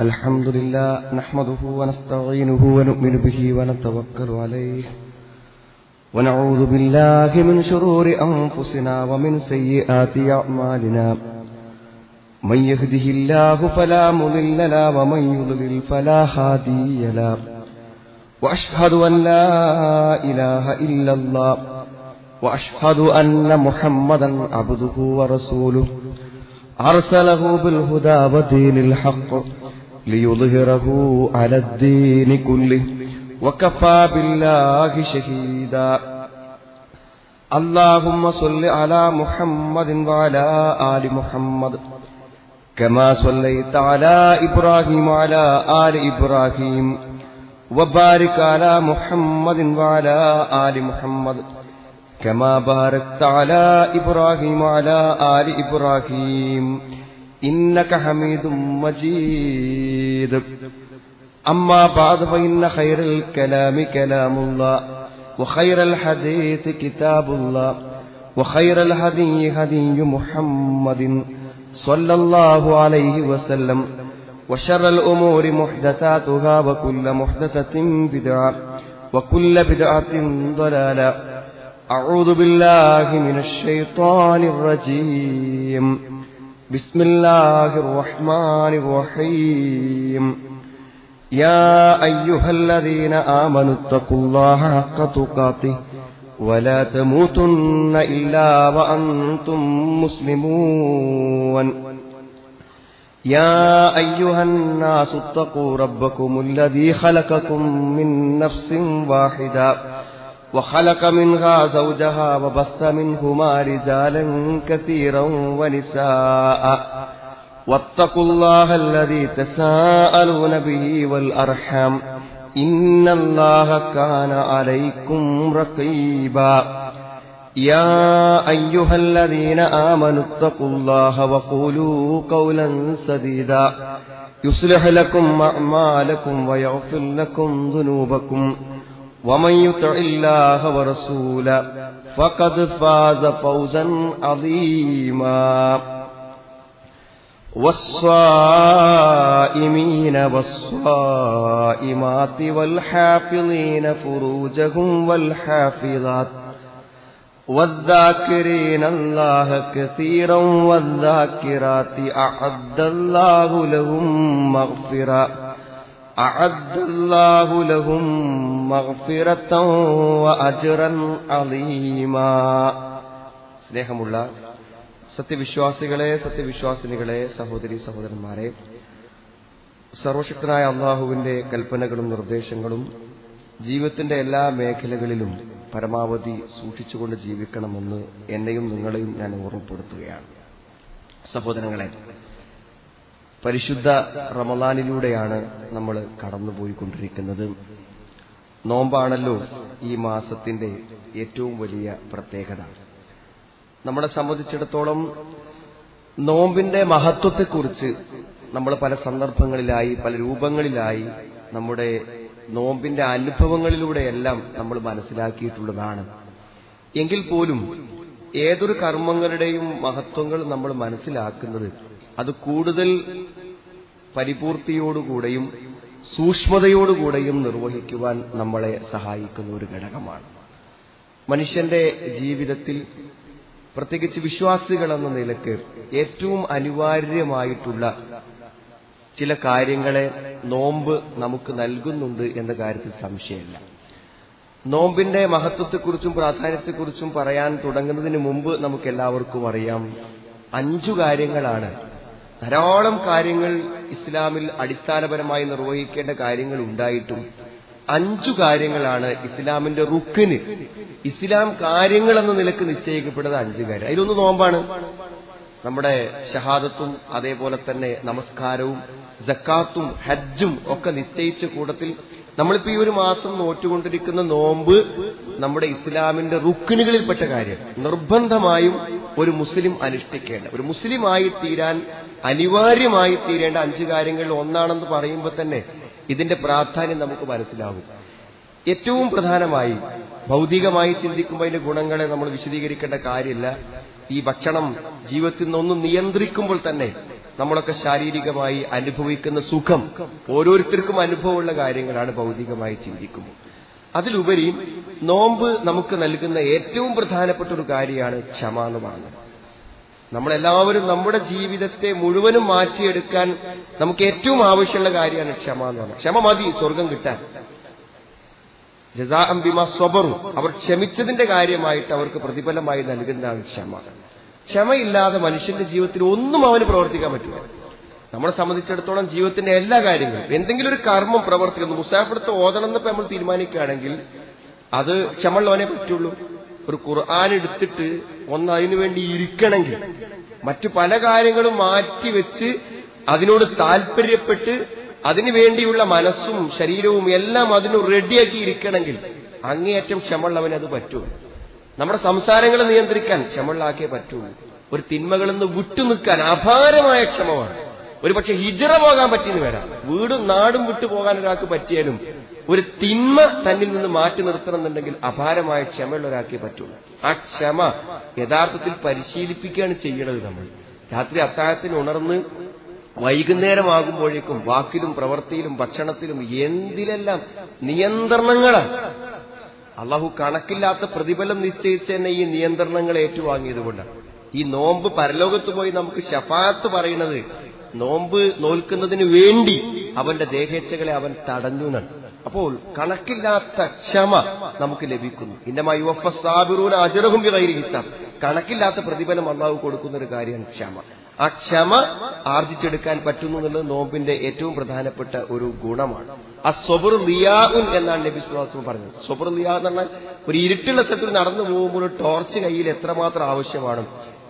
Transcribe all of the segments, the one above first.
الحمد لله نحمده ونستعينه ونؤمن به ونتوكل عليه ونعوذ بالله من شرور أنفسنا ومن سيئات أعمالنا من يهده الله فلا مضل له ومن يضلل فلا هادي له وأشهد أن لا إله إلا الله وأشهد أن محمدا عبده ورسوله أرسله بالهدى ودين الحق ليظهره على الدين كله وكفى بالله شهيدا اللهم صل على محمد وعلى آل محمد كما صليت على إبراهيم وعلى آل إبراهيم وبارك على محمد وعلى آل محمد كما باركت على إبراهيم وعلى آل إبراهيم إنك حميد مجيد أما بعد فإن خير الكلام كلام الله وخير الحديث كتاب الله وخير الهدي هدي محمد صلى الله عليه وسلم وشر الأمور محدثاتها وكل محدثة بدعة وكل بدعة ضلالة أعوذ بالله من الشيطان الرجيم بسم الله الرحمن الرحيم يا أيها الذين آمنوا اتقوا الله حق تقاته ولا تموتن إلا وأنتم مسلمون يا أيها الناس اتقوا ربكم الذي خلقكم من نفس واحدة وخلق منها زوجها وبث منهما رجالا كثيرا ونساء واتقوا الله الذي تساءلون به والأرحام إن الله كان عليكم رقيبا يا أيها الذين آمنوا اتقوا الله وقولوا قولا سديدا يصلح لكم أعمالكم ويغفر لكم ذنوبكم ومن يطع الله ورسوله فقد فاز فوزا عظيما والصائمين والصائمات والحافظين فروجهم والحافظات والذاكرين الله كثيرا والذاكرات أعد الله لهم مغفرة وأجرا عظيما. സ്നേഹമുള്ള സത്യവിശ്വാസികളെ, സത്യവിശ്വാസിനികളെ, സഹോദരി സഹോദരന്മാരെ, സർവശക്തനായ അള്ളാഹുവിന്റെ കൽപ്പനകളും നിർദ്ദേശങ്ങളും ജീവിതത്തിന്റെ എല്ലാ മേഖലകളിലും പരമാവധി സൂക്ഷിച്ചുകൊണ്ട് ജീവിക്കണമെന്ന് എന്നെയും നിങ്ങളെയും ഞാൻ ഓർമ്മപ്പെടുത്തുകയാണ്. സഹോദരങ്ങളെ, പരിശുദ്ധ റമളാനിലൂടെയാണ് നമ്മൾ കടന്നുപോയിക്കൊണ്ടിരിക്കുന്നത്. നോമ്പാണല്ലോ ഈ മാസത്തിന്റെ ഏറ്റവും വലിയ പ്രത്യേകത. നമ്മളെ സംബന്ധിച്ചിടത്തോളം നോമ്പിന്റെ മഹത്വത്തെക്കുറിച്ച് നമ്മൾ പല സന്ദർഭങ്ങളിലായി, പല രൂപങ്ങളിലായി നമ്മുടെ നോമ്പിന്റെ അനുഭവങ്ങളിലൂടെയെല്ലാം നമ്മൾ മനസ്സിലാക്കിയിട്ടുള്ളതാണ്. എങ്കിൽ പോലും ഏതൊരു കർമ്മങ്ങളുടെയും മഹത്വങ്ങൾ നമ്മൾ മനസ്സിലാക്കുന്നത് അത് കൂടുതൽ പരിപൂർത്തിയോടുകൂടെയും സൂക്ഷ്മതയോടുകൂടെയും നിർവഹിക്കുവാൻ നമ്മളെ സഹായിക്കുന്ന ഒരു ഘടകമാണ്. മനുഷ്യന്റെ ജീവിതത്തിൽ, പ്രത്യേകിച്ച് വിശ്വാസികൾ എന്ന നിലയ്ക്ക് ഏറ്റവും അനിവാര്യമായിട്ടുള്ള ചില കാര്യങ്ങളെ നോമ്പ് നമുക്ക് നൽകുന്നുണ്ട് എന്ന കാര്യത്തിൽ സംശയമില്ല. നോമ്പിന്റെ മഹത്വത്തെക്കുറിച്ചും പ്രാധാന്യത്തെക്കുറിച്ചും പറയാൻ തുടങ്ങുന്നതിന് മുമ്പ് നമുക്കെല്ലാവർക്കും അറിയാം, 5 കാര്യങ്ങളാണ്. ധാരാളം കാര്യങ്ങൾ ഇസ്ലാമിൽ അടിസ്ഥാനപരമായി നിർവഹിക്കേണ്ട കാര്യങ്ങൾ ഉണ്ടായിട്ടും 5 കാര്യങ്ങളാണ് ഇസ്ലാമിന്റെ റുക്കിന്, ഇസ്ലാം കാര്യങ്ങൾ എന്ന നിലക്ക് നിശ്ചയിക്കപ്പെടുന്ന 5 കാര്യം. അതിലൊന്ന് നോമ്പാണ്. നമ്മുടെ ഷഹാദത്തും അതേപോലെ തന്നെ നമസ്കാരവും സക്കാത്തും ഹജ്ജും ഒക്കെ നിശ്ചയിച്ച കൂട്ടത്തിൽ നമ്മളിപ്പോ ഈ ഒരു മാസം നോറ്റുകൊണ്ടിരിക്കുന്ന നോമ്പ് നമ്മുടെ ഇസ്ലാമിന്റെ റുക്കിനുകളിൽപ്പെട്ട കാര്യം. നിർബന്ധമായും ഒരു മുസ്ലിം അനുഷ്ഠിക്കേണ്ട, ഒരു മുസ്ലിമായി തീരാൻ അനിവാര്യമായി തീരേണ്ട 5 കാര്യങ്ങളിൽ ഒന്നാണെന്ന് പറയുമ്പോൾ തന്നെ ഇതിന്റെ പ്രാധാന്യം നമുക്ക് മനസ്സിലാവും. ഏറ്റവും പ്രധാനമായി ഭൗതികമായി ചിന്തിക്കുമ്പോൾ അതിന്റെ ഗുണങ്ങളെ നമ്മൾ വിശദീകരിക്കേണ്ട കാര്യമില്ല. ഈ ഭക്ഷണം ജീവിതത്തിൽ നിന്നൊന്ന് നിയന്ത്രിക്കുമ്പോൾ തന്നെ നമ്മളൊക്കെ ശാരീരികമായി അനുഭവിക്കുന്ന സുഖം ഓരോരുത്തർക്കും അനുഭവമുള്ള കാര്യങ്ങളാണ് ഭൗതികമായി ചിന്തിക്കുമ്പോൾ. അതിലുപരി നോമ്പ് നമുക്ക് നൽകുന്ന ഏറ്റവും പ്രധാനപ്പെട്ട ഒരു കാര്യമാണ് ക്ഷമ എന്ന് പറയുന്നത്. നമ്മളെല്ലാവരും നമ്മുടെ ജീവിതത്തെ മുഴുവനും മാറ്റിയെടുക്കാൻ നമുക്ക് ഏറ്റവും ആവശ്യമുള്ള കാര്യമാണ് ക്ഷമ എന്ന് പറയുന്നത്. ക്ഷമ മതി സ്വർഗം കിട്ടാൻ. ജസാഅം ബിമാ സ്വബറു, അവർ ക്ഷമിച്ചതിന്റെ കാര്യമായിട്ട് അവർക്ക് പ്രതിഫലമായി നൽകുന്നതാണ് ക്ഷമ. ക്ഷമയില്ലാതെ മനുഷ്യന്റെ ജീവിതത്തിൽ ഒന്നും അവന് പ്രവർത്തിക്കാൻ പറ്റില്ല. നമ്മളെ സംബന്ധിച്ചിടത്തോളം ജീവിതത്തിന്റെ എല്ലാ കാര്യങ്ങളും എന്തെങ്കിലും ഒരു കർമ്മം പ്രവർത്തിക്കുന്നു, മുസാഫിടത്ത് ഓതണമെന്നപ്പോ നമ്മൾ തീരുമാനിക്കുകയാണെങ്കിൽ അത് ക്ഷമയുള്ളവനെ പറ്റുള്ളൂ. ഒരു ഖുർആൻ എടുത്തിട്ട് ഒന്ന് അതിനുവേണ്ടി ഇരിക്കണമെങ്കിൽ മറ്റു പല കാര്യങ്ങളും മാറ്റിവെച്ച് അതിനോട് താല്പര്യപ്പെട്ട് അതിനുവേണ്ടിയുള്ള മനസ്സും ശരീരവും എല്ലാം അതിന് റെഡിയാക്കി ഇരിക്കണമെങ്കിൽ അങ്ങേയറ്റം ക്ഷമയുള്ളവന് അത് പറ്റൂ. നമ്മുടെ സംസാരങ്ങളെ നിയന്ത്രിക്കാൻ ക്ഷമയുള്ളാക്കിയേ പറ്റൂ. ഒരു തിന്മകളിൽ നിന്ന് വിട്ടുനിൽക്കാൻ അപാരമായ ക്ഷമ വേണം. ഒരു പക്ഷെ ഹിജ്റ പോകാൻ പറ്റിയെന്ന് വരാം, വീടും നാടും വിട്ടു പോകാൻ ഒരാൾക്ക് പറ്റിയാലും ഒരു തിന്മ തന്നിൽ നിന്ന് മാറ്റി നിർത്തണമെന്നുണ്ടെങ്കിൽ അപാരമായ ക്ഷമയുള്ള ഒരാൾക്കേ പറ്റുള്ളൂ. ആ ക്ഷമ യഥാർത്ഥത്തിൽ പരിശീലിപ്പിക്കുകയാണ് ചെയ്യണത്. നമ്മൾ രാത്രി അത്താഴത്തിന് ഉണർന്ന് വൈകുന്നേരമാകുമ്പോഴേക്കും വാക്കിലും പ്രവൃത്തിയിലും ഭക്ഷണത്തിലും എന്തിലെല്ലാം നിയന്ത്രണങ്ങളാണ്. അള്ളാഹു കണക്കില്ലാത്ത പ്രതിഫലം നിശ്ചയിച്ച് തന്നെ ഈ നിയന്ത്രണങ്ങൾ ഏറ്റുവാങ്ങിയത് കൊണ്ടാണ്. ഈ നോമ്പ് പരലോകത്ത് പോയി നമുക്ക് ശഫാഅത്ത് പറയുന്നത് നോമ്പ് നോൽക്കുന്നതിന് വേണ്ടി അവന്റെ ദേഹേച്ഛകളെ അവൻ തടഞ്ഞു എന്നാണ്. അപ്പോൾ കണക്കില്ലാത്ത ക്ഷമ നമുക്ക് ലഭിക്കുന്നു. ഇന്നമാ യുവഫ്ഫസ് സാബിറൂന അജ്റഹും ബിഗൈരി ഹിസാബ്. കണക്കില്ലാത്ത പ്രതിഫലം അള്ളാഹു കൊടുക്കുന്ന ഒരു കാര്യമാണ് ക്ഷമ. ആ ക്ഷമ ആർജിച്ചെടുക്കാൻ പറ്റുന്നു എന്നുള്ളത് നോമ്പിന്റെ ഏറ്റവും പ്രധാനപ്പെട്ട ഒരു ഗുണമാണ്. അസ്വബുർ ലിയാഉൻ എന്നാണ് നബി സ്വല്ലല്ലാഹു അലൈഹി വസല്ലം പറഞ്ഞത്. സ്വബുർ ലിയാ എന്ന് പറഞ്ഞാൽ ഒരു ഇരുട്ടുള്ള സ്ഥലത്ത് നടന്നു പോകുമ്പോൾ ടോർച്ച് കയ്യിൽ എത്രമാത്രം ആവശ്യമാണ്,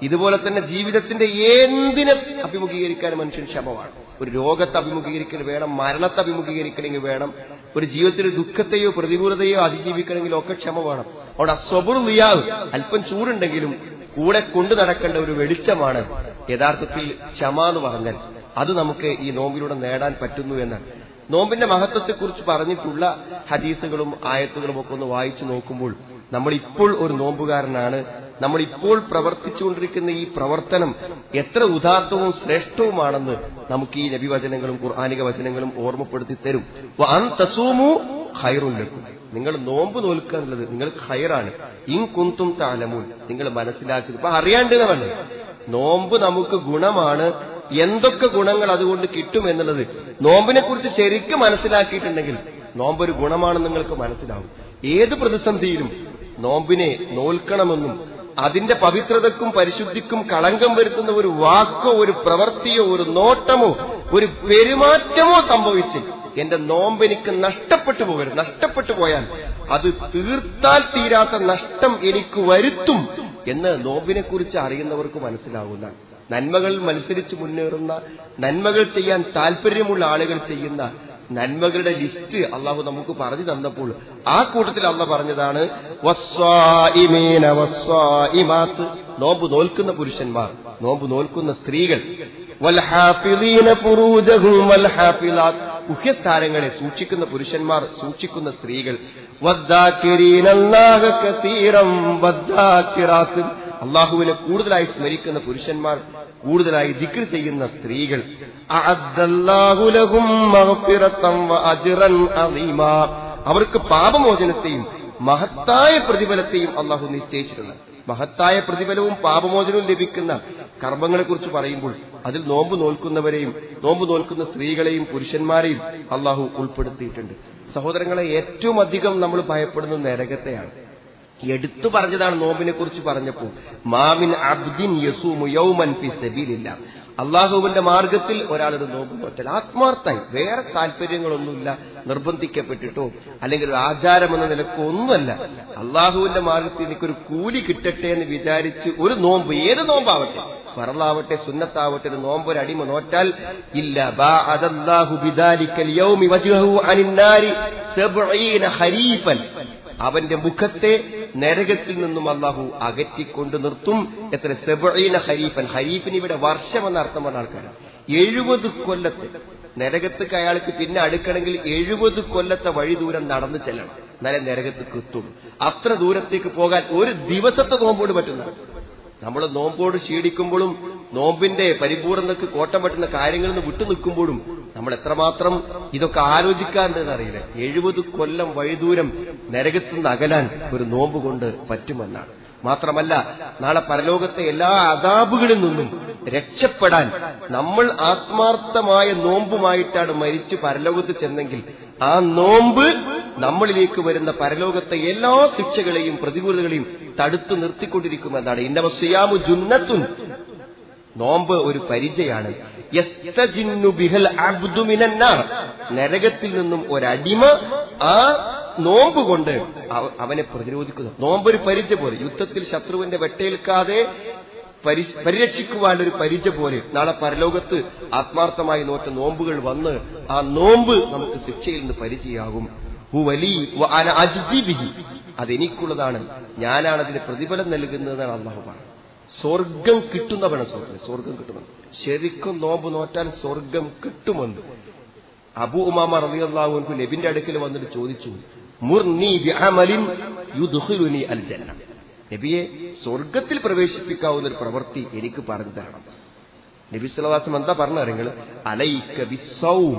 ഇതുപോലെ തന്നെ ജീവിതത്തിന്റെ എന്തിനെ അഭിമുഖീകരിക്കാൻ മനുഷ്യൻ ക്ഷമമാണ്. ഒരു രോഗത്തെ അഭിമുഖീകരിക്കൽ വേണം, മരണത്തെ അഭിമുഖീകരിക്കണമെങ്കിൽ വേണം, ഒരു ജീവിതത്തിൽ ദുഃഖത്തെയോ പ്രതികൂലതയോ അതിജീവിക്കണമെങ്കിലോ ഒക്കെ ക്ഷമ വേണം. അവിടെ അസ്വബുർ ലിയാഉൻ, അല്പം ചൂടുണ്ടെങ്കിലും കൂടെ കൊണ്ടു നടക്കേണ്ട ഒരു വെളിച്ചമാണ് യഥാർത്ഥത്തിൽ ക്ഷമ എന്ന് പറഞ്ഞാൽ. അത് നമുക്ക് ഈ നോമ്പിലൂടെ നേടാൻ പറ്റുന്നു എന്നാണ്. നോമ്പിന്റെ മഹത്വത്തെക്കുറിച്ച് പറഞ്ഞിട്ടുള്ള ഹദീസുകളും ആയത്തുകളും ഒക്കെ ഒന്ന് വായിച്ചു നോക്കുമ്പോൾ നമ്മളിപ്പോൾ ഒരു നോമ്പുകാരനാണ്, നമ്മളിപ്പോൾ പ്രവർത്തിച്ചുകൊണ്ടിരിക്കുന്ന ഈ പ്രവർത്തനം എത്ര ഉദാത്തവും ശ്രേഷ്ഠവുമാണെന്ന് നമുക്ക് ഈ നബിവചനങ്ങളും ഖുർആനിക വചനങ്ങളും ഓർമ്മപ്പെടുത്തി തരും. വഅൻ തസൂമു ഖൈറുൻ ലക്കും, നിങ്ങൾ നോമ്പ് നോൽക്കുക എന്നുള്ളത് നിങ്ങൾക്ക് ഖൈറാണ്. ഇൻ കുന്തും തഅലമൂൻ, നിങ്ങൾ മനസ്സിലാക്കുക. ഇപ്പൊ അറിയാണ്ടെന്ന് പറഞ്ഞു, നോമ്പ് നമുക്ക് ഗുണമാണ്. എന്തൊക്കെ ഗുണങ്ങൾ അതുകൊണ്ട് കിട്ടുമെന്നുള്ളത് നോമ്പിനെ കുറിച്ച് ശരിക്കും മനസ്സിലാക്കിയിട്ടുണ്ടെങ്കിൽ നോമ്പൊരു ഗുണമാണെന്ന് നിങ്ങൾക്ക് മനസ്സിലാവും. ഏത് പ്രതിസന്ധിയിലും നോമ്പിനെ നോൽക്കണമെന്നും അതിന്റെ പവിത്രതക്കും പരിശുദ്ധിക്കും കളങ്കം വരുത്തുന്ന ഒരു വാക്കോ ഒരു പ്രവൃത്തിയോ ഒരു നോട്ടമോ ഒരു പെരുമാറ്റമോ സംഭവിച്ച് എന്റെ നോമ്പ് എനിക്ക് നഷ്ടപ്പെട്ടു പോകരുത്, നഷ്ടപ്പെട്ടു പോയാൽ അത് തീർത്താൽ തീരാത്ത നഷ്ടം എനിക്ക് വരുത്തും എന്ന് നോമ്പിനെ കുറിച്ച് അറിയുന്നവർക്ക് മനസ്സിലാവുന്നതാണ്. നന്മകൾ മത്സരിച്ച് മുന്നേറുന്ന, നന്മകൾ ചെയ്യാൻ താല്പര്യമുള്ള ആളുകൾ ചെയ്യുന്ന നന്മകളുടെ ലിസ്റ്റ് അള്ളാഹു നമുക്ക് പറഞ്ഞു തന്നപ്പോൾ ആ കൂട്ടത്തിൽ അള്ളാഹ് പറഞ്ഞതാണ് വസ്വാഇമീന വസ്വാഇമാത്ത്, നോമ്പ് നോൽക്കുന്ന പുരുഷന്മാർ, നോമ്പ് നോൽക്കുന്ന സ്ത്രീകൾ, വൽഹാഫിളീന ഫുറൂജഹും വൽഹാഫിളാത്ത്, ഗുഹ്യസ്ഥാനങ്ങളെ സൂക്ഷിക്കുന്ന പുരുഷന്മാർ, സൂക്ഷിക്കുന്ന സ്ത്രീകൾ, വദ്ദാകിരീനല്ലാഹ കതീറൻ വദ്ദാകിറാത്ത്, അള്ളാഹുവിനെ കൂടുതലായി സ്മരിക്കുന്ന പുരുഷന്മാർ, കൂടുതലായി ദിക്ർ ചെയ്യുന്ന സ്ത്രീകൾ, അഅദ്ദല്ലാഹു ലഹും മഗ്ഫിറതൻ വഅജ്റൻ അളീമാ, അവർക്ക് പാപമോചനത്തെയും മഹത്തായ പ്രതിഫലത്തെയും അള്ളാഹു നിശ്ചയിച്ചിട്ടുണ്ട്. മഹത്തായ പ്രതിഫലവും പാപമോചനവും ലഭിക്കുന്ന കർമ്മങ്ങളെക്കുറിച്ച് പറയുമ്പോൾ അതിൽ നോമ്പ് നോൽക്കുന്നവരെയും നോമ്പ് നോൽക്കുന്ന സ്ത്രീകളെയും പുരുഷന്മാരെയും അള്ളാഹു ഉൾപ്പെടുത്തിയിട്ടുണ്ട്. സഹോദരങ്ങളെ, ഏറ്റവും അധികം നമ്മൾ ഭയപ്പെടുന്നത് നരകത്തെയാണ്. എടുത്തു പറഞ്ഞതാണ് നോമ്പിനെ കുറിച്ച് പറഞ്ഞപ്പോൾ, മാമിൻ അബ്ദിൻ യസൂമു യൗമൻ ഫീ സബീലില്ലാഹ്, അള്ളാഹുവിന്റെ മാർഗത്തിൽ ഒരാളൊരു നോമ്പ് നോറ്റാൽ ആത്മാർത്ഥമായി, വേറെ താല്പര്യങ്ങളൊന്നുമില്ല, നിർബന്ധിക്കപ്പെട്ടിട്ടോ അല്ലെങ്കിൽ ഒരു ആചാരമെന്ന നിലക്കോ ഒന്നുമല്ല, അള്ളാഹുവിന്റെ മാർഗത്തിൽ എനിക്കൊരു കൂലി കിട്ടട്ടെ എന്ന് വിചാരിച്ച് ഒരു നോമ്പ്, ഏത് നോമ്പാവട്ടെ, ഫർളാവട്ടെ സുന്നത്താവട്ടെ, ഒരു നോമ്പ് ഒരു അടിമ നോറ്റാൽ ഇല്ല ബഅദല്ലാഹു ബിദാലിക്കൽ യൗമി വജ്ഹഹു അനിന്നാരി 70 ഖരീഫൻ, അവന്റെ മുഖത്തെ നരകത്തിൽ നിന്നും അള്ളാഹു അകറ്റിക്കൊണ്ട് നിർത്തും. എത്ര? 70 ഖരീഫൻ. ഖരീഫിന് ഇവിടെ വർഷം എന്ന അർത്ഥം പറഞ്ഞ ആൾക്കാരാണ്. 70 കൊല്ലത്തെ നരകത്തേക്ക് അയാൾക്ക് പിന്നെ അടുക്കണമെങ്കിൽ 70 കൊല്ലത്തെ വഴി ദൂരം നടന്നു ചെല്ലണം, എന്നാലേ നരകത്തേക്ക് എത്തുള്ളൂ. അത്ര ദൂരത്തേക്ക് പോകാൻ ഒരു ദിവസത്തെ നോമ്പോട് പറ്റുന്ന, നമ്മൾ നോമ്പോട് ക്ഷീണിക്കുമ്പോഴും നോമ്പിന്റെ പരിപൂർണതയ്ക്ക് കോട്ടം പറ്റുന്ന കാര്യങ്ങളിൽ നിന്ന് വിട്ടുനിൽക്കുമ്പോഴും നമ്മൾ എത്രമാത്രം ഇതൊക്കെ ആലോചിക്കാറുണ്ടെന്ന് അറിയില്ല. 70 കൊല്ലം വഴിദൂരം നരകത്തുനിന്ന് അകലാൻ ഒരു നോമ്പ് കൊണ്ട് പറ്റുമെന്നാണ്. മാത്രമല്ല, നാളെ പരലോകത്തെ എല്ലാ അദാബുകളിൽ നിന്നും രക്ഷപ്പെടാൻ നമ്മൾ ആത്മാർത്ഥമായ നോമ്പുമായിട്ടാണ് മരിച്ചു പരലോകത്ത് ചെന്നെങ്കിൽ ആ നോമ്പ് നമ്മളിലേക്ക് വരുന്ന പരലോകത്തെ എല്ലാ ശിക്ഷകളെയും പ്രതികൂലതകളെയും തടുത്തു നിർത്തിക്കൊണ്ടിരിക്കുമെന്നാണ്. ഇന്നമസ്സിയാമു ജുന്നത്തുൻ, നോമ്പ് ഒരു പരിചയാണ്. യസ്തജിന്നു ബിഹൽ അബ്ദു മിനന്നാർ, നരകത്തിൽ നിന്നും ഒരടിമ ആ നോമ്പ് കൊണ്ട് അവനെ പ്രതിരോധിക്കുന്നു. നോമ്പൊരു പരിച പോലെ, യുദ്ധത്തിൽ ശത്രുവിന്റെ വെട്ടേൽക്കാതെ പരിരക്ഷിക്കുവാനൊരു പരിച പോലെ നാളെ പരലോകത്ത് ആത്മാർത്ഥമായി നോറ്റ നോമ്പുകൾ വന്ന് ആ നോമ്പ് നമുക്ക് ശിക്ഷയിൽ നിന്ന് പരിചയാകും. അതെനിക്കുള്ളതാണ്, ഞാനാണ് അതിന് പ്രതിഫലം നൽകുന്നതെന്നാണ് അല്ലാഹു പറയുന്നത്. സ്വർഗം കിട്ടുന്നവനാണ് സ്വർഗം കിട്ടുമെന്ന്. ശരിക്കും നോമ്പ് നോറ്റാൽ സ്വർഗം കിട്ടുമെന്ന് അബൂ ഉമാമ റളിയല്ലാഹു അൻഹു നബിന്റെ അടുക്കൽ വന്നിട്ട് ചോദിച്ചു, മുർനി ബിഅമലിൻ യുദ്ഖിലുനി അൽ ജന്ന, നബിയെ സ്വർഗത്തിൽ പ്രവേശിപ്പിക്കാവുന്ന ഒരു പ്രവൃത്തി എനിക്ക് പറഞ്ഞു തരണം. നബി സല്ലല്ലാഹു അലൈഹി വസല്ലം എന്താ പറഞ്ഞു? നിങ്ങൾ അലൈക ബിസ്സൗം,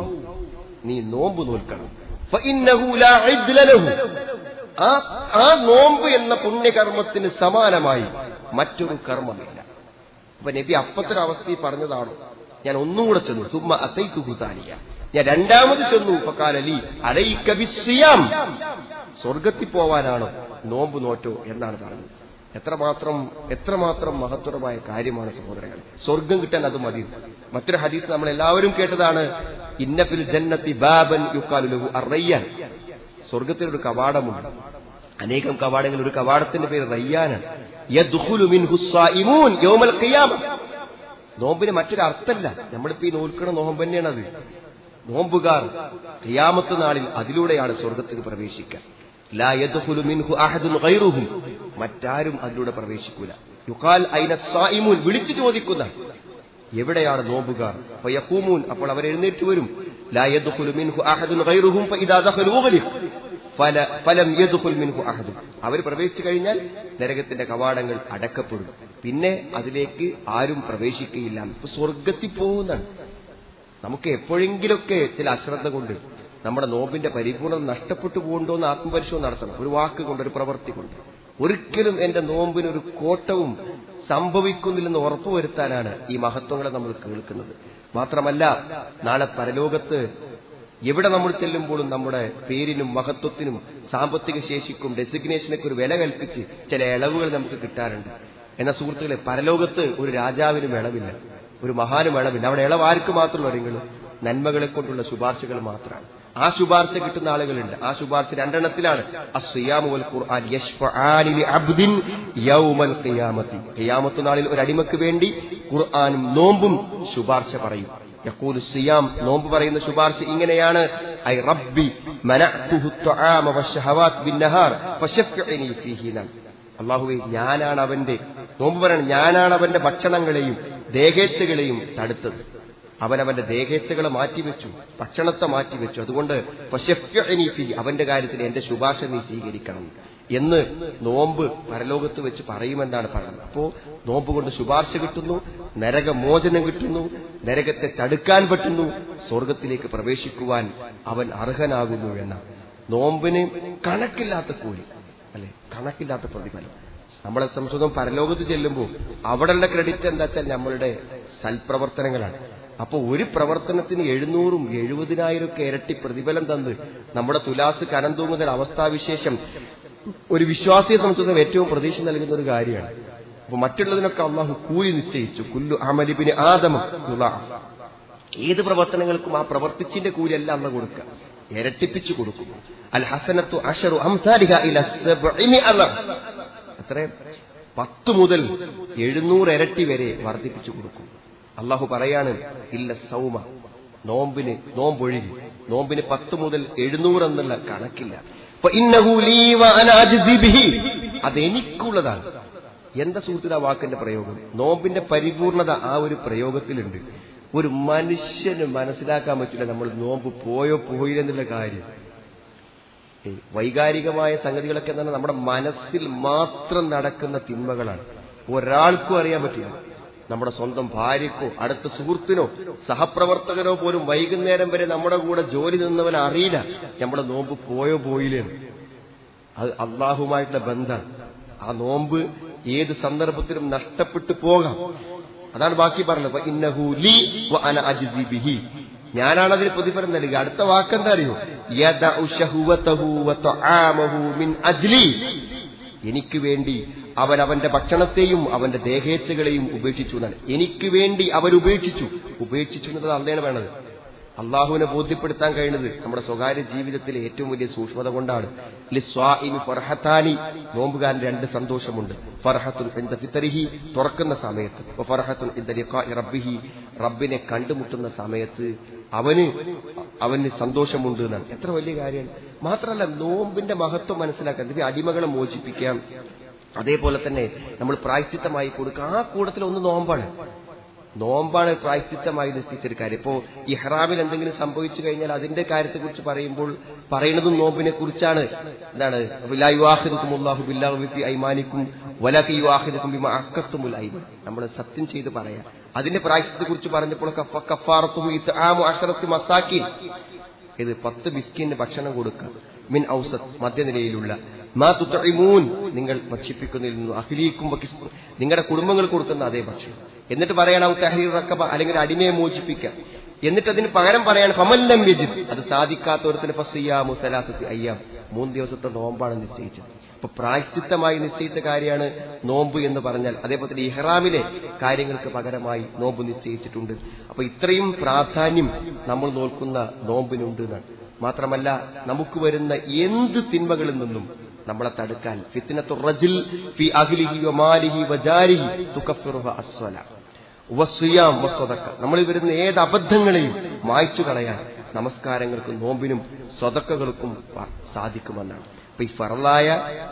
നീ നോമ്പ് നോൽക്കണം. ഫഇന്നഹു ലാ ഇദ്ല ലഹു, ആ നോമ്പ് എന്ന പുണ്യകർമ്മത്തിന് സമാനമായി മറ്റൊരു കർമ്മമില്ല. അപ്പൊ നബി അപ്പത്തൊരവസ്ഥയിൽ പറഞ്ഞതാണോ? ഞാൻ ഒന്നും കൂടെ ചെന്നു, സുമ്മ അത്തൈതുഹു താനിയ, ഞാൻ രണ്ടാമത് ചെന്നു, ഫഖാലലി അലൈക ബിസ്സിയാം, സ്വർഗത്തിൽ പോവാനാണോ നോമ്പ് നോറ്റോ എന്നാണ് പറഞ്ഞത്. എത്രമാത്രം മഹത്വമായ കാര്യമാണ് സഹോദരങ്ങൾ. സ്വർഗം കിട്ടാൻ അത് മതി. മറ്റൊരു ഹദീസ് നമ്മൾ എല്ലാവരും കേട്ടതാണ്, ഇന്ന ഫിൽ ജന്നത്തി ബാബൻ യുഖാലു ലഹു അർറയ്യാൻ, സ്വർഗത്തിലൊരു കവാടമുണ്ട്, അനേകം കവാടങ്ങൾ, ഒരു കവാടത്തിന്റെ പേര് റയ്യാനാണ്. യദ്ഖുലു മിൻഹു സ്സായിമൂൻ യൗമൽ ഖിയാമ, നോമ്പിന് മറ്റൊരു അർത്ഥമല്ല, നമ്മളിപ്പോ ഈ നോൽക്കണ നോമ്പ് തന്നെയാണത്. നോമ്പുകാർ ഖിയാമത്ത് നാളിൽ അതിലൂടെയാണ് സ്വർഗത്തിൽ പ്രവേശിക്കുക. ലാ യദ്ഖുലു മിൻഹു അഹദുൻ ഗൈറുഹും, മറ്റാരും അതിലൂടെ പ്രവേശിക്കൂല. യുഖാൽ ഐന സ്സായിമൂൻ, വിളിച്ചു ചോദിക്കുന്ന എവിടെയാണ് നോമ്പുകാർ? ഫയഖൂമൂൻ, അപ്പോൾ അവർ എഴുന്നേറ്റ് വരും. ലാ യദ്ഖുലു മിൻഹു അഹദുൻ ഗൈറുഹും ഫഇദാ ദഖലു ഉഗ്ലിഖ ഫലം യദ്ഖുൽ മിൻഹു അഹദുൻ, അവർ പ്രവേശിച്ചു കഴിഞ്ഞാൽ നരകത്തിന്റെ കവാടങ്ങൾ അടക്കപ്പെടും, പിന്നെ അതിലേക്ക് ആരും പ്രവേശിക്കുകയില്ല. ഇപ്പൊ സ്വർഗത്തിൽ പോകുന്നതാണ്. നമുക്ക് എപ്പോഴെങ്കിലൊക്കെ ചില അശ്രദ്ധ കൊണ്ട് നമ്മുടെ നോമ്പിന്റെ പരിപൂർണ്ണത നഷ്ടപ്പെട്ടു പോകണ്ടോ എന്ന് ആത്മപരിശോധന നടത്തണം. ഒരു വാക്ക് കൊണ്ട്, ഒരു പ്രവൃത്തി കൊണ്ട്. ഒരിക്കലും എന്റെ നോമ്പിനൊരു കോട്ടവും സംഭവിക്കുന്നില്ലെന്ന് ഉറപ്പുവരുത്താനാണ് ഈ മഹത്വങ്ങളെ നമ്മൾ കേൾക്കുന്നത്. മാത്രമല്ല, നാളെ പരലോകത്ത് എവിടെ നമ്മൾ ചെല്ലുമ്പോഴും നമ്മുടെ പേരിനും മഹത്വത്തിനും സാമ്പത്തിക ശേഷിക്കും ഡെസിഗ്നേഷനൊക്കെ ഒരു വില കൽപ്പിച്ച് ചില ഇളവുകൾ നമുക്ക് കിട്ടാറുണ്ട്. എന്ന സുഹൃത്തുക്കളെ, പരലോകത്ത് ഒരു രാജാവിനും ഇളവില്ല, ഒരു മഹാനും ഇളവില്ല. അവിടെ ഇളവ് ആർക്ക് മാത്രമല്ല, നിങ്ങൾ നന്മകളെ കൊണ്ടുള്ള ശുപാർശകൾ മാത്രമാണ്. ആ ശുപാർശ കിട്ടുന്ന ആളുകളുണ്ട്. ആ ശുപാർശ രണ്ടെണ്ണത്തിലാണ്. അസ്സിയാമു വൽ ഖുർആൻ യശ്ഫആനി ലിഅബ്ദിൻ യൗമൽ ഖിയാമത്തി, ഖിയാമത്ത് നാളിൽ ഒരു അടിമക്ക് വേണ്ടി ഖുർആനും നോമ്പും ശുപാർശ പറയും. യഖൂലു സിയാം, നോമ്പ് പറയുന്ന ശുപാർശ ഇങ്ങനെയാണ്, ഐ റബ്ബി മനഅതുഹു അത്അമ വശഹവാത് ബിന്നഹാർ ഫശഫ്ഇനി ഫീഹി, അല്ലാഹുവേ ഞാനാണ് അവന്റെ, നോമ്പ് പറയണം, ഞാനാണ് അവന്റെ ഭക്ഷണങ്ങളെയും ദേഹേച്ഛകളെയും തടുത്തത്. അവനവന്റെ ദേഹേച്ഛകളെ മാറ്റിവെച്ചു, ഭക്ഷണത്തെ മാറ്റിവെച്ചു. അതുകൊണ്ട് ഫശഫ്ഇനി ഫീഹി, അവന്റെ കാര്യത്തിൽ എന്റെ ശുപാർശ നീ സ്വീകരിക്കണം എന്ന് നോമ്പ് പരലോകത്ത് വെച്ച് പറയുമെന്നാണ് പറയുന്നത്. അപ്പോ നോമ്പ് കൊണ്ട് ശുപാർശ കിട്ടുന്നു, നരകമോചനം കിട്ടുന്നു, നരകത്തെ തടുക്കാൻ പറ്റുന്നു, സ്വർഗത്തിലേക്ക് പ്രവേശിക്കുവാൻ അവൻ അർഹനാകുന്നു എന്ന നോമ്പിന് കണക്കില്ലാത്ത കൂലി, അല്ലെ, കണക്കില്ലാത്ത പ്രതിഫലം. നമ്മളെ സംബന്ധിച്ചിടത്തോളം പരലോകത്ത് ചെല്ലുമ്പോൾ അവിടെയുള്ള ക്രെഡിറ്റ് എന്താ വെച്ചാൽ നമ്മളുടെ സൽപ്രവർത്തനങ്ങളാണ്. അപ്പൊ ഒരു പ്രവർത്തനത്തിന് 700ഉം 70,000 ഒക്കെ ഇരട്ടി പ്രതിഫലം തന്ന് നമ്മുടെ തുലാസ് കനം തൂങ്ങുന്ന അവസ്ഥാവിശേഷം ഒരു വിശ്വാസിയെ സംബന്ധിച്ചിടത്തോളം ഏറ്റവും പ്രതീക്ഷ നൽകുന്ന ഒരു കാര്യമാണ്. അപ്പൊ മറ്റുള്ളതിനൊക്കെ അള്ളാഹു കൂലി നിശ്ചയിച്ചു. കുല്ലു അമലിബിന് ആദമ, ഏത് പ്രവർത്തനങ്ങൾക്കും ആ പ്രവർത്തിച്ചിന്റെ കൂലിയല്ല അന്ന് കൊടുക്കുക, ഇരട്ടിപ്പിച്ചു കൊടുക്കും. അൽ ഹസനത്തു അശറു അംസാലിഹ ഇലാ 700, അത്ര 10 മുതൽ 700 ഇരട്ടി വരെ വർദ്ധിപ്പിച്ചു കൊടുക്കും. അള്ളാഹു പറയാണ്, ഇല്ല സൗമ, നോമ്പിന്, നോമ്പൊഴികെ, നോമ്പിന് 10 മുതൽ 700 എന്നുള്ള കണക്കില്ല. അതെനിക്കുള്ളതാണ്. എന്താ സുഹൃത്തുക്കളെ ആ വാക്കിന്റെ പ്രയോഗം? നോമ്പിന്റെ പരിപൂർണത ആ ഒരു പ്രയോഗത്തിലുണ്ട്. ഒരു മനുഷ്യന് മനസ്സിലാക്കാൻ പറ്റില്ല നമ്മൾ നോമ്പ് പോയോ പോയില്ലെന്നുള്ള കാര്യം. വൈകാരികമായ സംഗതികളൊക്കെ എന്താണ്, നമ്മുടെ മനസ്സിൽ മാത്രം നടക്കുന്ന തിന്മകളാണ്, ഒരാൾക്കും അറിയാൻ പറ്റില്ല. നമ്മുടെ സ്വന്തം ഭാര്യക്കോ അടുത്ത സുഹൃത്തിനോ സഹപ്രവർത്തകനോ പോലും വൈകുന്നേരം വരെ നമ്മുടെ കൂടെ ജോലി നിന്നവൻ അറിയില്ല നമ്മുടെ നോമ്പ് പോയില്ലേന്ന്. അത് അള്ളാഹുമായിട്ടുള്ള ബന്ധം. ആ നോമ്പ് ഏത് സന്ദർഭത്തിലും നഷ്ടപ്പെട്ടു പോകാം. അതാണ് ബാക്കി പറഞ്ഞത്, ഇന്നഹു ലീ വ അന അജ്സി ബിഹി, ഞാനാണ് അതിന് പ്രതിഫലം നൽകുക. അടുത്ത വാക്കെന്താ അറിയോ? യദഉ ശഹവതഹു വ തആമഹു മിൻ അജ്ലി, എനിക്ക് വേണ്ടി അവൻ അവന്റെ ഭക്ഷണത്തെയും അവന്റെ ദേഹേച്ഛകളെയും ഉപേക്ഷിച്ചു എന്നാണ്. എനിക്ക് വേണ്ടി അവൻ ഉപേക്ഷിച്ചു എന്നത് അള്ളയാണ് വേണത്. അള്ളാഹുവിനെ ബോധ്യപ്പെടുത്താൻ കഴിയുന്നത് നമ്മുടെ സ്വകാര്യ ജീവിതത്തിലെ ഏറ്റവും വലിയ സൂക്ഷ്മത കൊണ്ടാണ്. ലിസ്വാഇമി ഫർഹത്താനി, നോമ്പുകാരന് രണ്ട് സന്തോഷമുണ്ട്. ഫർഹത്തുൻ ഇൻദ ഫിത്രിഹി, തുറക്കുന്ന സമയത്ത്, ഫർഹത്തുൻ ഇൻദ ലിഖാഇ റബ്ബിഹി, റബ്ബിനെ കണ്ടുമുട്ടുന്ന സമയത്ത് അവന് സന്തോഷമുണ്ട് എന്നാണ്. എത്ര വലിയ കാര്യമാണ്. മാത്രമല്ല നോമ്പിന്റെ മഹത്വം മനസ്സിലാക്കാൻ അടിമകളെ മോചിപ്പിക്കാം, അതേപോലെ തന്നെ നമ്മൾ പ്രായശ്ചിത്തമായി കൊടുക്കുക. ആ കൂട്ടത്തിൽ ഒന്ന് നോമ്പാണ് പ്രായശ്ചിത്തമായി നിശ്ചയിച്ചൊരു കാര്യം. ഇപ്പോ ഇഹ്റാമിൽ എന്തെങ്കിലും സംഭവിച്ചു കഴിഞ്ഞാൽ അതിന്റെ കാര്യത്തെക്കുറിച്ച് പറയുമ്പോൾ പറയുന്നതും നോമ്പിനെ കുറിച്ചാണ്. എന്താണ്? ലാ യുആഖിദുകുമുല്ലാഹു ബില്ലാഹി ഫീ ഐമാനിക്കും വലാകി യുആഖിദുകും ബിമാ അഖദ്തുമുൽ ഐമാൻ, നമ്മൾ സത്യം ചെയ്ത് പറയാം. അതിന്റെ പ്രായശ്ചിത്തത്തെക്കുറിച്ച് പറഞ്ഞപ്പോൾ കഫാറത്തുഹു ഇത്ആമു 10 മസാകിൻ, ഇത് 10 മിസ്കീന് ഭക്ഷണം കൊടുക്കുക. മിൻ ഔസത്ത്, മധ്യനിലയിലുള്ള, മാ തുതഇമൂൻ, നിങ്ങൾ ഭക്ഷിപ്പിക്കുന്നതിൽ നിന്ന്, അഹ്ലീക്കും നിങ്ങളുടെ കുടുംബങ്ങൾ കൊടുക്കുന്ന അതേ ഭക്ഷണം. എന്നിട്ട് പറയണം തഹ്രീർ റഖബ, അല്ലെങ്കിൽ അടിമയെ മോചിപ്പിക്കാം. എന്നിട്ട് അതിന് പകരം പറയാണ് ഫമൻ ലം യജിദ്, അത് സാധിക്കാത്തവർക്ക് ഫസിയാമു 3 അയ്യാം, 3 ദിവസത്തെ നോമ്പാണ് നിശ്ചയിച്ചത്. അപ്പൊ പ്രായശ്ചിത്തമായി നിശ്ചയിച്ച കാര്യമാണ് നോമ്പ് എന്ന് പറഞ്ഞാൽ. അതേപോലെ തന്നെ ഇഹ്റാമിലെ കാര്യങ്ങൾക്ക് പകരമായി നോമ്പ് നിശ്ചയിച്ചിട്ടുണ്ട്. അപ്പൊ ഇത്രയും പ്രാധാന്യം നമ്മൾ നോക്കുന്ന നോമ്പിനുണ്ട് എന്നാണ്. മാത്രമല്ല നമുക്ക് വരുന്ന എന്ത് തിന്മകളിൽ നിന്നും നമ്മളെ തടുക്കാൻ ഫിത്നത്തു റജുൽ ഫി അഹ്ലിഹി വമാലിഹി വജാരിഹി തുകഫിറുഹ അസ്സലാ വസ്സിയാം വസ്സദഖ, നമ്മളിൽ വരുന്ന ഏത് അബദ്ധങ്ങളെയും മായ്ച്ചു കളയാൻ നമസ്കാരങ്ങൾക്കും നോമ്പിനും സ്വതക്കകൾക്കും സാധിക്കുമെന്നാണ്. അപ്പൊ ഈ ഫർളായ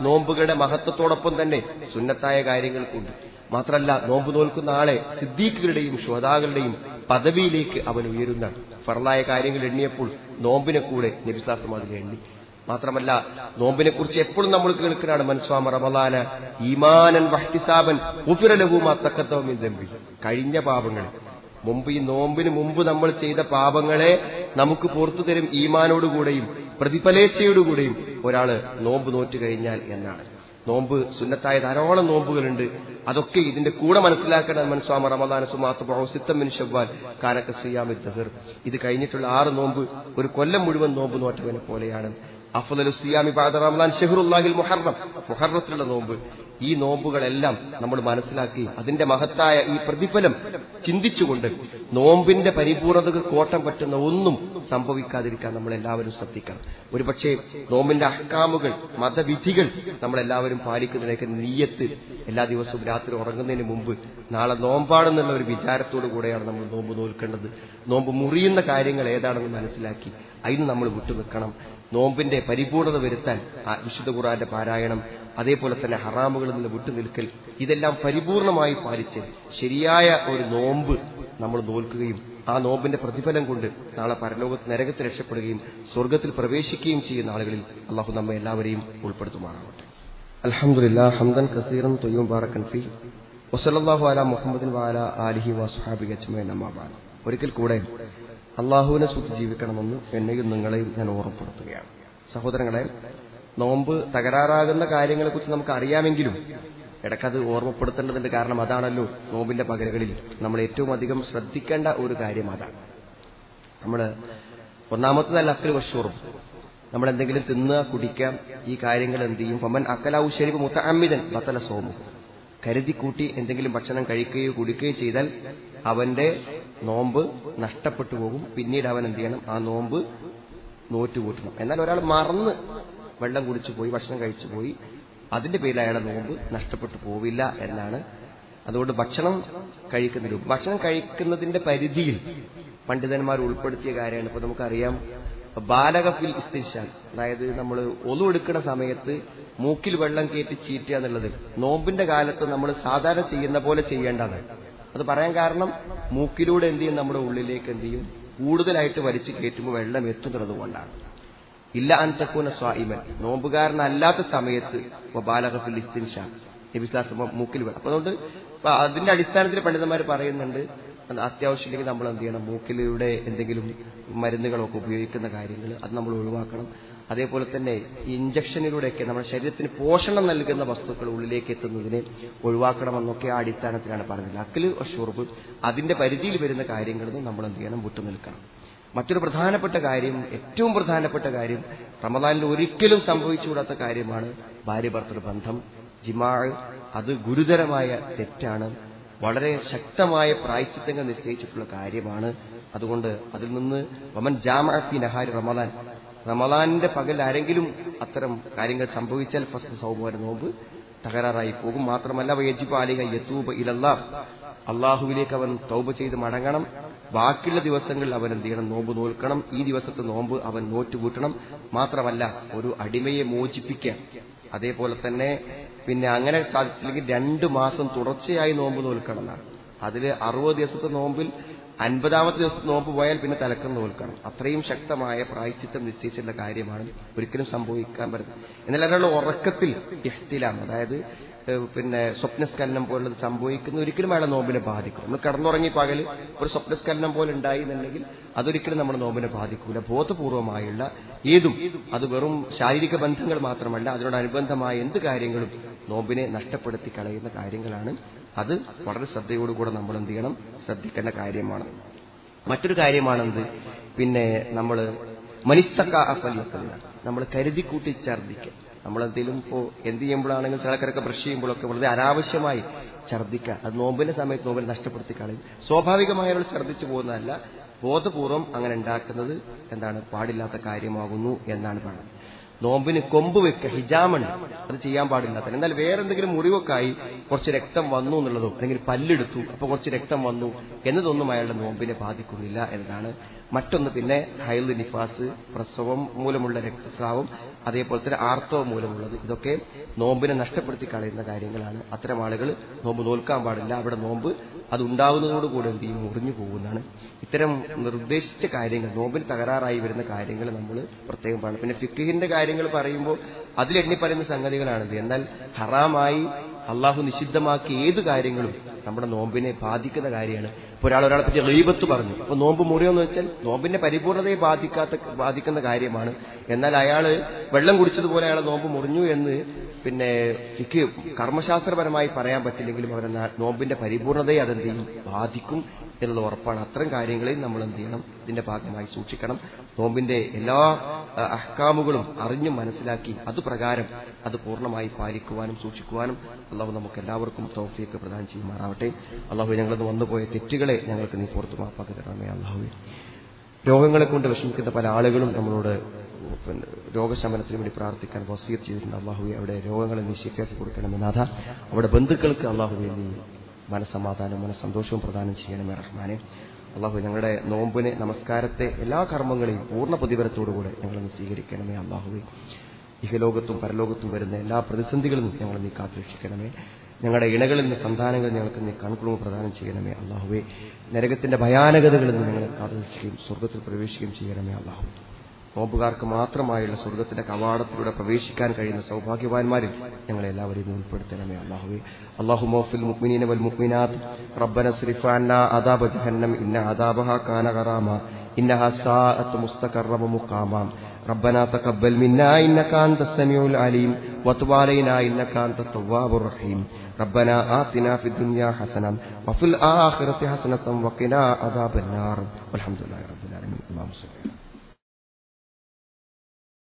നോമ്പുകളുടെ മഹത്വത്തോടൊപ്പം തന്നെ സുന്നത്തായ കാര്യങ്ങൾക്കുണ്ട്. മാത്രമല്ല നോമ്പ് നോൽക്കുന്ന ആളെ സിദ്ദീഖുകളുടെയും ശുഹദാകളുടെയും പദവിയിലേക്ക് അവൻ ഉയരുന്ന ഫർളായ കാര്യങ്ങൾ എണ്ണിയപ്പോൾ നോമ്പിനെ കൂടെ നബി സല്ലല്ലാഹു അലൈഹി വസല്ലം എണ്ണി. മാത്രമല്ല നോമ്പിനെ കുറിച്ച് എപ്പോഴും നമ്മൾ കേൾക്കുന്നതാണ് മൻസ്വാമ റമളാന ഈമാനൻ വഹ്തിസാബൻ ഗുഫിറ ലഹു മാ തഖദ്ദമ മിൻ ദംബി, കഴിഞ്ഞ പാപങ്ങൾ മുമ്പ്, ഈ നോമ്പിന് മുമ്പ് നമ്മൾ ചെയ്ത പാപങ്ങളെ നമുക്ക് പുറത്തു തരും ഈമാനോടുകൂടെയും പ്രതിഫലേച്ഛയോടുകൂടെയും ഒരാള് നോമ്പ് നോറ്റു കഴിഞ്ഞാൽ എന്നാണ്. നോമ്പ് സുന്നത്തായ ധാരാളം നോമ്പുകളുണ്ട്. അതൊക്കെ ഇതിന്റെ കൂടെ മനസ്സിലാക്കേണ്ട മൻസ്വാമ റമളാന സുമാത്തുബഉ സിത്തൻ മിൻ ശവ്വാൽ കാനക സിയാമിദ് ദഹർ, ഇത് കഴിഞ്ഞിട്ടുള്ള 6 നോമ്പ് ഒരു കൊല്ലം മുഴുവൻ നോമ്പ് നോറ്റവനെ പോലെയാണ്. അഫ്ളലു സിയാമി ബഅദ റമളാൻ ശഹ്റുല്ലാഹിൽ മുഹറം, മുഹറത്തിലുള്ള നോമ്പ്. ഈ നോമ്പുകളെല്ലാം നമ്മൾ മനസ്സിലാക്കി അതിന്റെ മഹത്തായ ഈ പ്രതിഫലം ചിന്തിച്ചുകൊണ്ട് നോമ്പിന്റെ പരിപൂർണതക്ക് കോട്ടം പറ്റുന്ന ഒന്നും സംഭവിക്കാതിരിക്കാൻ നമ്മളെല്ലാവരും ശ്രദ്ധിക്കണം. ഒരുപക്ഷെ നോമ്പിന്റെ അഹ്കാമുകൾ, മതവിധികൾ നമ്മളെല്ലാവരും പാലിക്കുന്നതിലേക്ക് നിയ്യത്ത് എല്ലാ ദിവസവും രാത്രി ഉറങ്ങുന്നതിന് മുമ്പ് നാളെ നോമ്പാണെന്നുള്ള ഒരു വിചാരത്തോടു കൂടെയാണ് നമ്മൾ നോമ്പ് നോൽക്കേണ്ടത്. നോമ്പ് മുറിയുന്ന കാര്യങ്ങൾ ഏതാണെന്ന് മനസ്സിലാക്കി അതിന് നമ്മൾ വിട്ടുനിൽക്കണം. നോമ്പിന്റെ പരിപൂർണത വരുത്താൻ വിശുദ്ധ ഖുർആന്റെ പാരായണം, അതേപോലെ തന്നെ ഹറാമുകളിൽ നിന്ന് വിട്ടുനിൽക്കൽ, ഇതെല്ലാം പരിപൂർണമായി പാലിച്ച് ശരിയായ ഒരു നോമ്പ് നമ്മൾ നോൽക്കുകയും ആ നോമ്പിന്റെ പ്രതിഫലം കൊണ്ട് നാളെ പരലോകത്ത് നരകത്തിൽ രക്ഷപ്പെടുകയും സ്വർഗത്തിൽ പ്രവേശിക്കുകയും ചെയ്യുന്ന ആളുകളിൽ അള്ളാഹു നമ്മെ എല്ലാവരെയും ഉൾപ്പെടുത്തുമാറാവട്ടെ. അൽഹംദുലില്ലാഹ് ഹംദൻ കസീറൻ ത്വയ്യിബൻ ബാറകൻ ഫീഹി വസല്ലല്ലാഹു അലാ മുഹമ്മദിൻ വഅലാ ആലിഹി വസ്ഹബിഹി അജ്മഈൻ. അമ്മാ ബഅദ്. ഒരിക്കൽ കൂടെ അള്ളാഹുവിനെ സൂക്ഷിച്ച് ജീവിക്കണമെന്ന് എന്നെയും നിങ്ങളെയും ഞാൻ ഓർമ്മപ്പെടുത്തുകയാണ്. സഹോദരങ്ങളെ, നോമ്പ് തകരാറാകുന്ന കാര്യങ്ങളെക്കുറിച്ച് നമുക്ക് അറിയാമെങ്കിലും ഇടയ്ക്കത് ഓർമ്മപ്പെടുത്തേണ്ടതുണ്ട്. കാരണം അതാണല്ലോ നോമ്പിന്റെ പകലുകളിൽ നമ്മൾ ഏറ്റവും അധികം ശ്രദ്ധിക്കേണ്ട ഒരു കാര്യം. അതാണ് ഒന്നാമത്തേതല്ല അക്കൽ വശൂറും, നമ്മൾ എന്തെങ്കിലും തിന്നുക, കുടിക്കാം, ഈ കാര്യങ്ങൾ എന്ത് ചെയ്യും? ഫമൻ അക്കലൗ ശരിബ് മുതഅമ്മിദൻ ബതല സൗമു, കരുതിക്കൂട്ടി എന്തെങ്കിലും ഭക്ഷണം കഴിക്കുകയോ കുടിക്കുകയോ ചെയ്താൽ അവന്റെ നോമ്പ് നഷ്ടപ്പെട്ടു പോകും. പിന്നീട് അവൻ എന്ത് ചെയ്യണം? ആ നോമ്പ് നോറ്റുകൂട്ടണം. എന്നാൽ ഒരാൾ മറന്ന് വെള്ളം കുടിച്ചു പോയി, ഭക്ഷണം കഴിച്ചു പോയി, അതിന്റെ പേരിൽ അയാളുടെ നോമ്പ് നഷ്ടപ്പെട്ടു പോവില്ല എന്നാണ്. അതുകൊണ്ട് ഭക്ഷണം കഴിക്കുന്നതിന്റെ പരിധിയിൽ പണ്ഡിതന്മാർ ഉൾപ്പെടുത്തിയ കാര്യമാണ്. ഇപ്പൊ നമുക്കറിയാം ബാലകഫിൽ ഇസ്തിൻഷാൽ, അതായത് നമ്മൾ ഒളു എടുക്കുന്ന സമയത്ത് മൂക്കിൽ വെള്ളം കയറ്റി ചീറ്റുക എന്നുള്ളത് നോമ്പിന്റെ കാലത്ത് നമ്മൾ സാധാരണ ചെയ്യുന്ന പോലെ ചെയ്യേണ്ടതാണ്. അത് പറയാൻ കാരണം മൂക്കിലൂടെ എന്ത് ചെയ്യും? നമ്മുടെ ഉള്ളിലേക്ക് എന്ത് ചെയ്യും? കൂടുതലായിട്ട് വലിച്ചു കയറ്റുമ്പോൾ വെള്ളം എത്തുന്നത് കൊണ്ടാണ്. ഇല്ല അൻ തകൂന സ്വായിമൻ, നോമ്പുകാരനല്ലാത്ത സമയത്ത് ബാലകഫിൽ ഇസ്തിൻഷാൽ, നബിസ്ലാം മൂക്കിൽ വേണം. അപ്പൊ അതുകൊണ്ട് അതിന്റെ അടിസ്ഥാനത്തിൽ പണ്ഡിതന്മാർ പറയുന്നുണ്ട് അത്യാവശ്യമില്ലെങ്കിൽ നമ്മൾ എന്ത് ചെയ്യണം, മൂക്കിലൂടെ എന്തെങ്കിലും മരുന്നുകളൊക്കെ ഉപയോഗിക്കുന്ന കാര്യങ്ങൾ അത് നമ്മൾ ഒഴിവാക്കണം. അതേപോലെ തന്നെ ഇഞ്ചക്ഷനിലൂടെയൊക്കെ നമ്മുടെ ശരീരത്തിന് പോഷണം നൽകുന്ന വസ്തുക്കൾ ഉള്ളിലേക്ക് എത്തുന്നതിനെ ഒഴിവാക്കണമെന്നൊക്കെ ആ അടിസ്ഥാനത്തിലാണ് പറഞ്ഞത്. അക്കല് ഷുർബ് അതിന്റെ പരിധിയിൽ വരുന്ന കാര്യങ്ങളൊന്നും നമ്മൾ എന്ത് ചെയ്യണം, വിട്ടുനിൽക്കണം. മറ്റൊരു പ്രധാനപ്പെട്ട കാര്യം, ഏറ്റവും പ്രധാനപ്പെട്ട കാര്യം, റമദാനിൽ ഒരിക്കലും സംഭവിച്ചുകൂടാത്ത കാര്യമാണ് ഭാര്യ ഭർത്തൃ ബന്ധം, ജിമാ. അത് ഗുരുതരമായ തെറ്റാണ്. വളരെ ശക്തമായ പ്രായശ്ചിത്തങ്ങൾ നിശ്ചയിച്ചിട്ടുള്ള കാര്യമാണ്. അതുകൊണ്ട് അതിൽ നിന്ന് വമൻ ജാമഅ ഫീ നഹാരി റമദാൻ, റമദാനിന്റെ പകൽ ആരെങ്കിലും അത്തരം കാര്യങ്ങൾ സംഭവിച്ചാൽ ഫസ്ത് സൗമ നോമ്പ് തകരാറായി പോകും. മാത്രമല്ല വയജിബു അലൈഹി യതൂബ ഇലല്ലാഹ്, അള്ളാഹുവിലേക്ക് അവൻ തൗബ ചെയ്ത് മടങ്ങണം. ബാക്കിയുള്ള ദിവസങ്ങളിൽ അവൻ എന്ത് ചെയ്യണം, നോമ്പ് നോൽക്കണം. ഈ ദിവസത്തെ നോമ്പ് അവൻ നോറ്റുകൂട്ടണം. മാത്രമല്ല ഒരു അടിമയെ മോചിപ്പിക്കുക. അതേപോലെ തന്നെ പിന്നെ അങ്ങനെ സാധിച്ചില്ലെങ്കിൽ 2 മാസം തുടർച്ചയായി നോമ്പ് നോൽക്കണം എന്നാണ്. അതിൽ 60 ദിവസത്തെ നോമ്പിൽ 50ാമത്തെ ദിവസത്തെ നോമ്പ് പോയാൽ പിന്നെ തലക്കം നോൽക്കണം. അത്രയും ശക്തമായ പ്രായശ്ചിത്തം നിശ്ചയിച്ചിട്ടുള്ള കാര്യമാണ്, ഒരിക്കലും സംഭവിക്കാൻ പറ്റുന്നത്. എന്നാൽ ഒരാളുടെ ഉറക്കത്തിൽ ഇഹ്തിലാം, അതായത് പിന്നെ സ്വപ്നസ്ഖലനം പോലുള്ളത് സംഭവിക്കുന്ന ഒരിക്കലും അയാളെ നോമ്പിനെ ബാധിക്കും. നമ്മൾ കിടന്നുറങ്ങി പകൽ ഒരു സ്വപ്നസ്ഖലനം പോലെ ഉണ്ടായി എന്നുണ്ടെങ്കിൽ അതൊരിക്കലും നമ്മുടെ നോമ്പിനെ ബാധിക്കൂല. ബോധപൂർവമായുള്ള ഏതും, അത് വെറും ശാരീരിക ബന്ധങ്ങൾ മാത്രമല്ല, അതിനോടനുബന്ധമായ എന്ത് കാര്യങ്ങളും നോമ്പിനെ നഷ്ടപ്പെടുത്തി കളയുന്ന കാര്യങ്ങളാണ്. അത് വളരെ ശ്രദ്ധയോടുകൂടെ നമ്മൾ എന്ത് ചെയ്യണം, ശ്രദ്ധിക്കേണ്ട കാര്യമാണ്. മറ്റൊരു കാര്യമാണെന്ത്, പിന്നെ നമ്മൾ മനിസ്തക്ക അഫലിയക്കല്ല, നമ്മൾ കരുതിക്കൂട്ടി ഛർദ്ദിക്കുക. നമ്മളെന്തെങ്കിലും ഇപ്പോൾ എന്ത് ചെയ്യുമ്പോഴാണെങ്കിലും ചിലക്കരൊക്കെ ബ്രഷ് ചെയ്യുമ്പോഴൊക്കെ വെറുതെ അനാവശ്യമായി ഛർദ്ദിക്കുക. അത് നോമ്പിന്റെ സമയത്ത് നോമ്പിനെ നഷ്ടപ്പെടുത്തി കളയും. സ്വാഭാവികമായി അവൾ ഛർദ്ദിച്ചു പോകുന്നതല്ല, ബോധപൂർവം അങ്ങനെ ഉണ്ടാക്കുന്നത് എന്താണ്, പാടില്ലാത്ത കാര്യമാകുന്നു എന്നാണ് പറയുന്നത്. നോമ്പിന് കൊമ്പ് വെക്കുക, ഹിജാമുണ്ട്, അത് ചെയ്യാൻ പാടില്ലാത്ത. എന്നാൽ വേറെ എന്തെങ്കിലും മുറിവൊക്കെ ആയി കുറച്ച് രക്തം വന്നു എന്നുള്ളതോ അല്ലെങ്കിൽ പല്ലെടുത്തു അപ്പോൾ കുറച്ച് രക്തം വന്നു എന്നതൊന്നും അയാളുടെ നോമ്പിനെ ബാധിക്കുന്നില്ല എന്നതാണ്. മറ്റൊന്ന് പിന്നെ ഹൈദ്, നിഫാസ്, പ്രസവം മൂലമുള്ള രക്തസ്രാവം, അതേപോലെ തന്നെ ആർത്തവം മൂലമുള്ളത്, ഇതൊക്കെ നോമ്പിനെ നഷ്ടപ്പെടുത്തി കളയുന്ന കാര്യങ്ങളാണ്. അത്തരം ആളുകൾ നോമ്പ് നോൽക്കാൻ പാടില്ല. അവിടെ നോമ്പ് അത് ഉണ്ടാകുന്നതോടുകൂടി എന്ത് ചെയ്യും, മുറിഞ്ഞു പോകുന്നതാണ്. ഇത്തരം നിർദ്ദേശിച്ച കാര്യങ്ങൾ, നോമ്പിന് തകരാറായി വരുന്ന കാര്യങ്ങൾ നമ്മൾ പ്രത്യേകം പറയണം. പിന്നെ ഫിഖ്ഹിന്റെ കാര്യങ്ങൾ പറയുമ്പോൾ അതിലെണ്ണി പറയുന്ന സംഗതികളാണിത്. എന്നാൽ ഹറാമായി അള്ളാഹു നിഷിദ്ധമാക്കിയ ഏത് കാര്യങ്ങളും നമ്മുടെ നോമ്പിനെ ബാധിക്കുന്ന കാര്യമാണ്. ഇപ്പോൾ ഒരാളെ പറ്റി ഗീബത്ത് പറഞ്ഞു, അപ്പോൾ നോമ്പ് മുറിയെന്ന് വെച്ചാൽ നോമ്പിന്റെ പരിപൂർണതയെ ബാധിക്കുന്ന കാര്യമാണ്. എന്നാൽ അയാള് വെള്ളം കുടിച്ചതുപോലെ അയാളെ നോമ്പ് മുറിഞ്ഞു എന്ന് പിന്നെ ഫിഖ് കർമ്മശാസ്ത്രപരമായി പറയാൻ പറ്റില്ലെങ്കിലും അവരെ നോമ്പിന്റെ പരിപൂർണതയെ അതെന്ത് ചെയ്യും, ബാധിക്കും എന്നുള്ള ഉറപ്പാണ്. അത്തരം കാര്യങ്ങളെയും നമ്മൾ എന്ത് ചെയ്യണം, ഇതിന്റെ ഭാഗമായി സൂക്ഷിക്കണം. നോമ്പിന്റെ എല്ലാ അഹ്കാമുകളും അറിഞ്ഞും മനസ്സിലാക്കി അതുപ്രകാരം അത് പൂർണ്ണമായി പാലിക്കുവാനും സൂക്ഷിക്കുവാനും അള്ളാഹു നമുക്ക് എല്ലാവർക്കും തൗഫീഖ് പ്രദാനം ചെയ്യുമാറാവട്ടെ. അള്ളാഹു ഞങ്ങളത് വന്നുപോയ തെറ്റുകളെ ഞങ്ങൾക്ക് നീ പുറത്തു മാപ്പാക്കി തരണമേ. അള്ളാഹു രോഗങ്ങളെ കൊണ്ട് വിഷമിക്കുന്ന പല ആളുകളും നമ്മളോട് രോഗശമനത്തിന് വേണ്ടി പ്രാർത്ഥിക്കാൻ വസിയത്ത് ചെയ്തിട്ടുണ്ട്. അള്ളാഹുവെ അവിടെ രോഗങ്ങളെ നീ ശിഫയാക്കി കൊടുക്കണമെന്നാഥ. അവിടെ ബന്ധുക്കൾക്ക് അള്ളാഹുവെ നീ മനസ്സമാധാനവും മനസ്സന്തോഷവും പ്രദാനം ചെയ്യണമേ റഹ്മാനെ. അള്ളാഹു ഞങ്ങളുടെ നോമ്പിനെ, നമസ്കാരത്തെ, എല്ലാ കർമ്മങ്ങളെയും പൂർണ്ണ പ്രതിഫലത്തോടുകൂടെ ഞങ്ങളൊന്ന് സ്വീകരിക്കണമേ. അള്ളാഹുവെ ഇഹലോകത്തും പരലോകത്തും വരുന്ന എല്ലാ പ്രതിസന്ധികളിലും ഞങ്ങളെ നീ കാത്തുരക്ഷിക്കണമേ. ഞങ്ങളുടെ ഇണകളിൽ നിന്ന് സന്താനങ്ങൾ ഞങ്ങൾക്ക് നീ കൺകുളിർമ പ്രദാനം ചെയ്യണമേ. അള്ളാഹുവെ നരകത്തിന്റെ ഭയാനകതകളിൽ നിന്ന് ഞങ്ങളെ കാത്തുരക്ഷിക്കുകയും സ്വർഗ്ഗത്തിൽ പ്രവേശിക്കുകയും ചെയ്യണമേ. അള്ളാഹു നോമ്പുകാർക്ക് മാത്രമായുള്ള സ്വർഗ്ഗത്തിന്റെ കവാടത്തിലൂടെ പ്രവേശിക്കാൻ കഴിയുന്ന സൗഭാഗ്യവാന്മാരിൽ ഞങ്ങളെ എല്ലാവരെയും ഉൾപ്പെടുത്തണമേ. അല്ലാഹുവേ അല്ലാഹുമ്മ ഫിൽ മുഅ്മിനീന വൽ മുഅ്മിനാത്ത് റബ്ബന സ്രിഫ് അന്നാ അദാബ ജഹന്നം ഇന്ന അദാബഹാ കാന ഗറാമ ഇന്നഹാ സാഅത്ത് മുസ്തഖറ മുഖാമ ربنا تقبل منا إنك أنت السميع العليم وتب علينا إنك أنت التواب الرحيم ربنا آتنا في الدنيا حسنة وفي الآخرة حسنة وقنا عذاب النار والحمد لله رب العالمين. اللهم صل